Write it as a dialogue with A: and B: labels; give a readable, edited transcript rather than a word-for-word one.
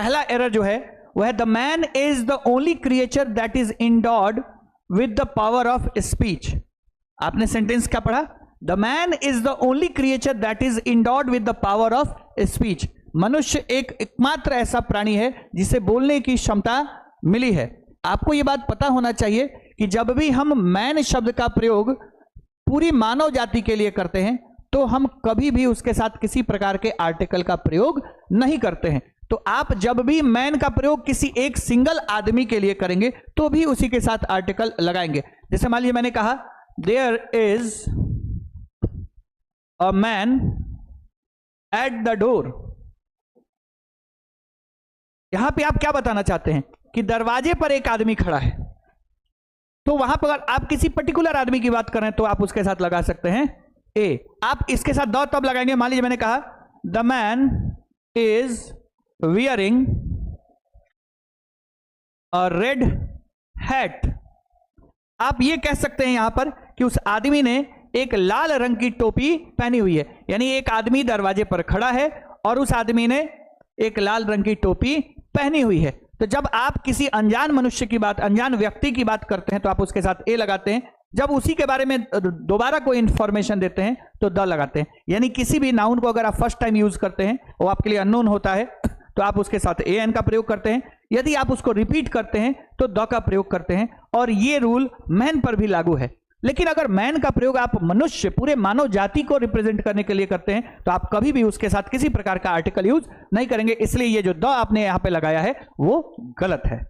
A: पहला एरर जो है वह है the man is the only creature that is endowed with the power of speech. आपने सेंटेंस क्या पढ़ा? The man is the only creature that is endowed with the power of speech. मनुष्य एकमात्र ऐसा प्राणी है जिसे बोलने की क्षमता मिली है। आपको यह बात पता होना चाहिए कि जब भी हम मैन शब्द का प्रयोग पूरी मानव जाति के लिए करते हैं तो हम कभी भी उसके साथ किसी प्रकार के आर्टिकल का प्रयोग नहीं करते हैं। तो आप जब भी मैन का प्रयोग किसी एक सिंगल आदमी के लिए करेंगे तो भी उसी के साथ आर्टिकल लगाएंगे। जैसे मान लीजिए मैंने कहा there is a man at the door. यहां पे आप क्या बताना चाहते हैं कि दरवाजे पर एक आदमी खड़ा है। तो वहां पर अगर आप किसी पर्टिकुलर आदमी की बात करें तो आप उसके साथ लगा सकते हैं ए। आप इसके साथ द तब लगाएंगे, मान लीजिए मैंने कहा the man is wearing a red hat. आप ये कह सकते हैं यहां पर कि उस आदमी ने एक लाल रंग की टोपी पहनी हुई है, यानी एक आदमी दरवाजे पर खड़ा है और उस आदमी ने एक लाल रंग की टोपी पहनी हुई है। तो जब आप किसी अनजान मनुष्य की बात, अनजान व्यक्ति की बात करते हैं तो आप उसके साथ ए लगाते हैं। जब उसी के बारे में दोबारा कोई इंफॉर्मेशन देते हैं तो द लगाते हैं। यानी किसी भी नाउन को अगर आप फर्स्ट टाइम यूज करते हैं वो आपके लिए अननोन होता है तो आप उसके साथ ए एन का प्रयोग करते हैं। यदि आप उसको रिपीट करते हैं तो द का प्रयोग करते हैं। और ये रूल मैन पर भी लागू है। लेकिन अगर मैन का प्रयोग आप मनुष्य, पूरे मानव जाति को रिप्रेजेंट करने के लिए करते हैं तो आप कभी भी उसके साथ किसी प्रकार का आर्टिकल यूज नहीं करेंगे। इसलिए ये जो द आपने यहां पे लगाया है वो गलत है।